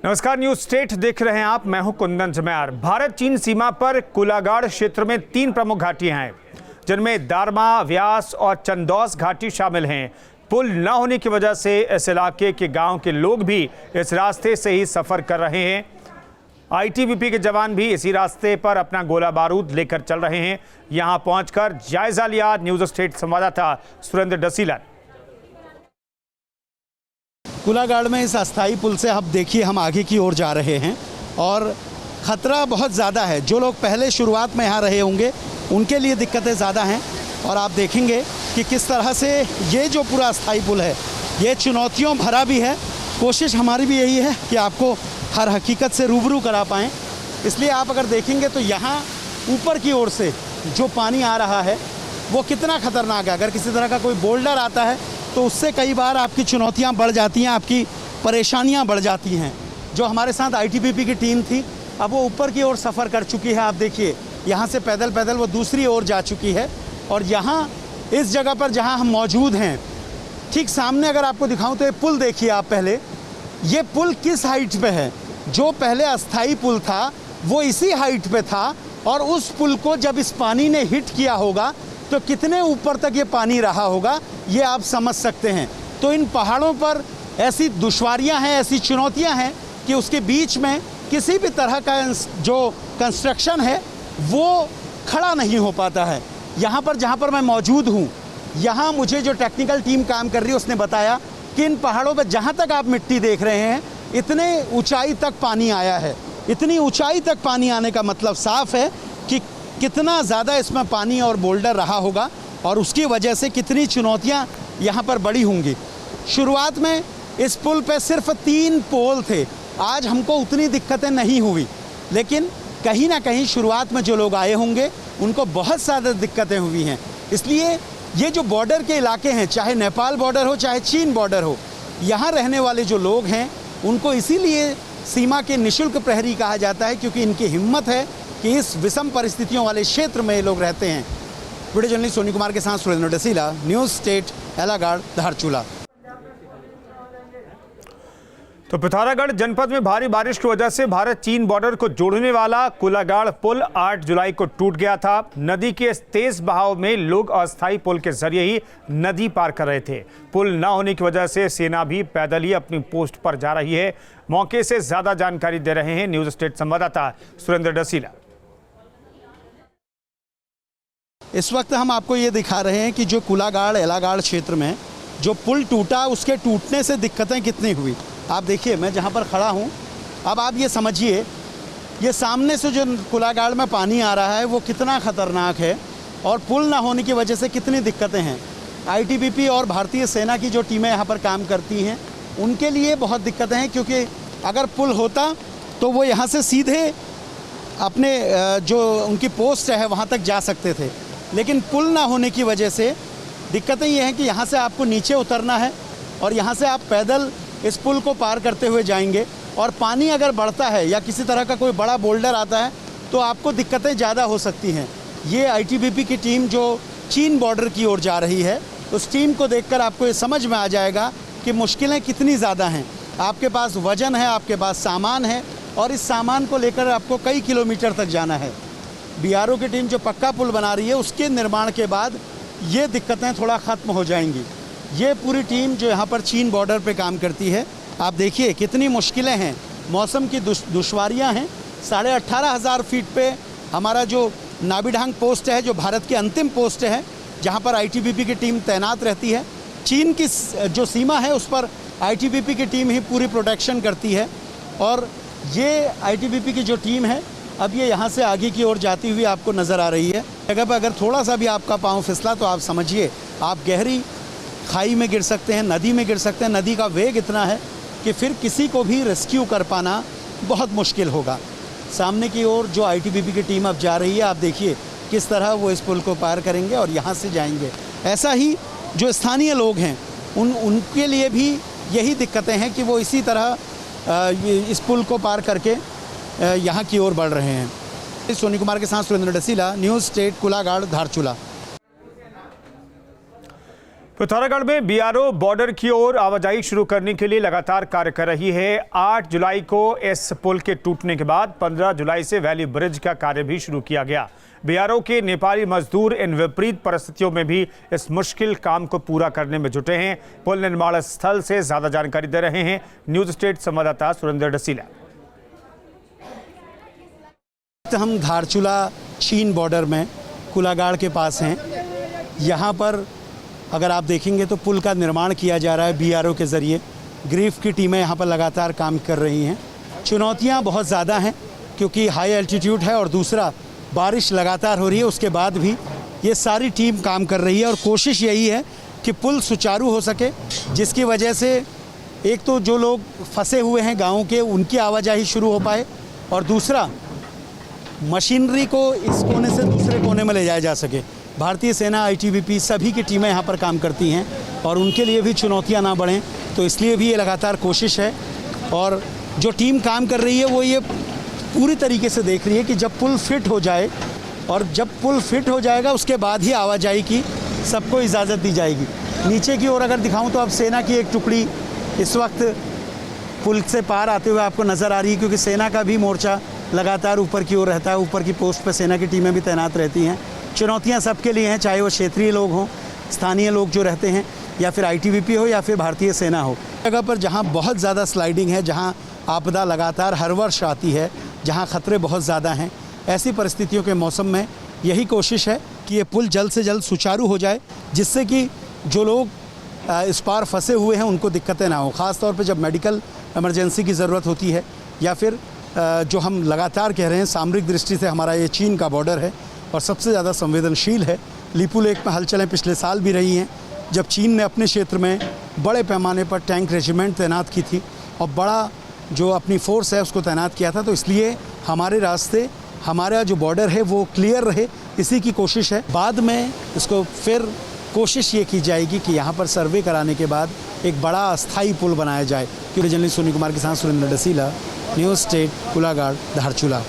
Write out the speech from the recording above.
नमस्कार, news state देख रहे हैं आप। मैं हूं कुंदन जमैर। भारत चीन सीमा पर कुलागाड़ क्षेत्र में 3 प्रमुख घाटियां हैं, जिनमें दारमा, व्यास और चंदौस घाटी शामिल हैं। पुल न होने की वजह से इस इलाके के गांव के लोग भी इस रास्ते से ही सफर कर रहे हैं। आईटीबीपी के जवान भी इसी रास्ते पर अपना गोला बारूद लेकर चल रहे हैं। यहां पहुंचकर जायजा लिया न्यूज स्टेट संवाददाता सुरेंद्र डसीला। कुलागाड़ में इस अस्थाई पुल से अब देखिए हम आगे की ओर जा रहे हैं और ख़तरा बहुत ज़्यादा है। जो लोग पहले शुरुआत में यहाँ रहे होंगे उनके लिए दिक्कतें ज़्यादा हैं और आप देखेंगे कि किस तरह से ये जो पूरा अस्थाई पुल है ये चुनौतियों भरा भी है। कोशिश हमारी भी यही है कि आपको हर हकीकत से रूबरू करा पाएँ। इसलिए आप अगर देखेंगे तो यहाँ ऊपर की ओर से जो पानी आ रहा है वो कितना ख़तरनाक है। अगर किसी तरह का कोई बोल्डर आता है तो उससे कई बार आपकी चुनौतियां बढ़ जाती हैं, आपकी परेशानियां बढ़ जाती हैं। जो हमारे साथ आईटीबीपी की टीम थी अब वो ऊपर की ओर सफ़र कर चुकी है। आप देखिए यहाँ से पैदल पैदल वो दूसरी ओर जा चुकी है और यहाँ इस जगह पर जहाँ हम मौजूद हैं ठीक सामने अगर आपको दिखाऊं तो ये पुल देखिए आप। पहले ये पुल किस हाइट पे है? जो पहले अस्थाई पुल था वो इसी हाइट पे था और उस पुल को जब इस पानी ने हिट किया होगा तो कितने ऊपर तक ये पानी रहा होगा ये आप समझ सकते हैं। तो इन पहाड़ों पर ऐसी दुश्वारियां हैं, ऐसी चुनौतियां हैं कि उसके बीच में किसी भी तरह का जो कंस्ट्रक्शन है वो खड़ा नहीं हो पाता है। यहाँ पर जहाँ पर मैं मौजूद हूँ यहाँ मुझे जो टेक्निकल टीम काम कर रही है उसने बताया कि इन पहाड़ों पर जहाँ तक आप मिट्टी देख रहे हैं इतने ऊंचाई तक पानी आया है। इतनी ऊंचाई तक पानी आने का मतलब साफ है कि कितना ज़्यादा इसमें पानी और बोल्डर रहा होगा और उसकी वजह से कितनी चुनौतियां यहाँ पर बड़ी होंगी। शुरुआत में इस पुल पे सिर्फ 3 पोल थे, आज हमको उतनी दिक्कतें नहीं हुई, लेकिन कहीं ना कहीं शुरुआत में जो लोग आए होंगे उनको बहुत ज़्यादा दिक्कतें हुई हैं। इसलिए ये जो बॉर्डर के इलाके हैं, चाहे नेपाल बॉर्डर हो चाहे चीन बॉर्डर हो, यहाँ रहने वाले जो लोग हैं उनको इसीलिए सीमा के निःशुल्क प्रहरी कहा जाता है क्योंकि इनकी हिम्मत है कि इस विषम परिस्थितियों वाले क्षेत्र में ये लोग रहते हैं। वीडियो जर्नलिस्ट सोनी कुमार के साथ सुरेंद्र डसीला, न्यूज़ स्टेट, एलागाड़, धारचूला। तो पिथौरागढ़ जनपद में भारी बारिश की वजह से भारत चीन बॉर्डर को जोड़ने वाला कुलागाड़ पुल 8 जुलाई को टूट गया था। नदी के तेज बहाव में लोग अस्थायी पुल के जरिए ही नदी पार कर रहे थे। पुल न होने की वजह से सेना भी पैदल ही अपनी पोस्ट पर जा रही है। मौके से ज्यादा जानकारी दे रहे हैं न्यूज स्टेट संवाददाता सुरेंद्र डसीला। इस वक्त हम आपको ये दिखा रहे हैं कि जो कुलागाड़ एलागाड़ क्षेत्र में जो पुल टूटा उसके टूटने से दिक्कतें कितनी हुई। आप देखिए मैं जहाँ पर खड़ा हूँ, अब आप ये समझिए ये सामने से जो कुलागाड़ में पानी आ रहा है वो कितना ख़तरनाक है और पुल ना होने की वजह से कितनी दिक्कतें हैं। आईटीबीपी और भारतीय सेना की जो टीमें यहाँ पर काम करती हैं उनके लिए बहुत दिक्कतें हैं, क्योंकि अगर पुल होता तो वो यहाँ से सीधे अपने जो उनकी पोस्ट है वहाँ तक जा सकते थे, लेकिन पुल ना होने की वजह से दिक्कतें ये हैं कि यहाँ से आपको नीचे उतरना है और यहाँ से आप पैदल इस पुल को पार करते हुए जाएंगे और पानी अगर बढ़ता है या किसी तरह का कोई बड़ा बोल्डर आता है तो आपको दिक्कतें ज़्यादा हो सकती हैं। ये आईटीबीपी की टीम जो चीन बॉर्डर की ओर जा रही है उस टीम को देखकर आपको ये समझ में आ जाएगा कि मुश्किलें कितनी ज़्यादा हैं। आपके पास वज़न है, आपके पास सामान है और इस सामान को लेकर आपको कई किलोमीटर तक जाना है। बीआरओ की टीम जो पक्का पुल बना रही है उसके निर्माण के बाद ये दिक्कतें थोड़ा ख़त्म हो जाएंगी। ये पूरी टीम जो यहाँ पर चीन बॉर्डर पे काम करती है, आप देखिए कितनी मुश्किलें हैं, मौसम की दुश्वारियाँ हैं। 18,500 फीट पे हमारा जो नाबिढांग पोस्ट है, जो भारत की अंतिम पोस्ट है जहाँ पर आईटीबीपी की टीम तैनात रहती है, चीन की जो सीमा है उस पर आईटीबीपी की टीम ही पूरी प्रोटेक्शन करती है। और ये आईटीबीपी की जो टीम है अब ये यहाँ से आगे की ओर जाती हुई आपको नज़र आ रही है। जगह पर अगर थोड़ा सा भी आपका पाँव फिसला तो आप समझिए आप गहरी खाई में गिर सकते हैं, नदी में गिर सकते हैं। नदी का वेग इतना है कि फिर किसी को भी रेस्क्यू कर पाना बहुत मुश्किल होगा। सामने की ओर जो आईटीबीपी की टीम अब जा रही है, आप देखिए किस तरह वो इस पुल को पार करेंगे और यहाँ से जाएंगे। ऐसा ही जो स्थानीय लोग हैं उनके लिए भी यही दिक्कतें हैं कि वो इसी तरह इस पुल को पार करके यहाँ की ओर बढ़ रहे हैं। सोनी कुमार के साथ सुरेंद्र डसीला, न्यूज़ स्टेट, कुलागाड़, धारचूला। पिथौरागढ़ में बीआरओ बॉर्डर की ओर आवाजाही शुरू करने के लिए लगातार कार्य कर रही है। 8 जुलाई को इस पुल के टूटने के बाद 15 जुलाई से वैली ब्रिज का कार्य भी शुरू किया गया। बीआरओ के नेपाली मजदूर इन विपरीत परिस्थितियों में भी इस मुश्किल काम को पूरा करने में जुटे हैं। पुल निर्माण स्थल से ज्यादा जानकारी दे रहे हैं न्यूज स्टेट संवाददाता सुरेंद्र डसीला। हम धारचूला चीन बॉर्डर में कुलागाड़ के पास हैं। यहाँ पर अगर आप देखेंगे तो पुल का निर्माण किया जा रहा है बीआरओ के ज़रिए। ग्रीफ की टीमें यहाँ पर लगातार काम कर रही हैं। चुनौतियाँ बहुत ज़्यादा हैं क्योंकि हाई एल्टीट्यूड है और दूसरा बारिश लगातार हो रही है। उसके बाद भी ये सारी टीम काम कर रही है और कोशिश यही है कि पुल सुचारू हो सके, जिसकी वजह से एक तो जो लोग फंसे हुए हैं गाँव के उनकी आवाजाही शुरू हो पाए और दूसरा मशीनरी को इस कोने से दूसरे कोने में ले जाया जा सके। भारतीय सेना, आईटीबीपी सभी की टीमें यहाँ पर काम करती हैं और उनके लिए भी चुनौतियाँ ना बढ़ें, तो इसलिए भी ये लगातार कोशिश है। और जो टीम काम कर रही है वो ये पूरी तरीके से देख रही है कि जब पुल फिट हो जाए और जब पुल फिट हो जाएगा उसके बाद ही आवाजाही की सबको इजाज़त दी जाएगी। नीचे की ओर अगर दिखाऊँ तो अब सेना की एक टुकड़ी इस वक्त पुल से पार आते हुए आपको नज़र आ रही है, क्योंकि सेना का भी मोर्चा लगातार ऊपर की ओर रहता है। ऊपर की पोस्ट पर सेना की टीमें भी तैनात रहती हैं। चुनौतियां सबके लिए हैं, चाहे वो क्षेत्रीय लोग हों, स्थानीय लोग जो रहते हैं, या फिर आईटीबीपी हो या फिर भारतीय सेना हो। जगह पर जहां बहुत ज़्यादा स्लाइडिंग है, जहां आपदा लगातार हर वर्ष आती है, जहां ख़तरे बहुत ज़्यादा हैं, ऐसी परिस्थितियों के मौसम में यही कोशिश है कि ये पुल जल्द से जल्द सुचारू हो जाए, जिससे कि जो लोग इस पार फंसे हुए हैं उनको दिक्कतें ना हो। ख़ास तौर पर जब मेडिकल इमरजेंसी की ज़रूरत होती है या फिर जो हम लगातार कह रहे हैं सामरिक दृष्टि से हमारा ये चीन का बॉर्डर है और सबसे ज़्यादा संवेदनशील है। लीपू लेक में हलचलें पिछले साल भी रही हैं जब चीन ने अपने क्षेत्र में बड़े पैमाने पर टैंक रेजिमेंट तैनात की थी और बड़ा जो अपनी फोर्स है उसको तैनात किया था। तो इसलिए हमारे रास्ते, हमारा जो बॉर्डर है वो क्लियर रहे, इसी की कोशिश है। बाद में इसको फिर कोशिश ये की जाएगी कि यहाँ पर सर्वे कराने के बाद एक बड़ा अस्थायी पुल बनाया जाए। जर्नलिस्ट सोनी कुमार के साथ सुरेंद्र डसीला, न्यूज़ स्टेट, कुलागाड़, धारचूला।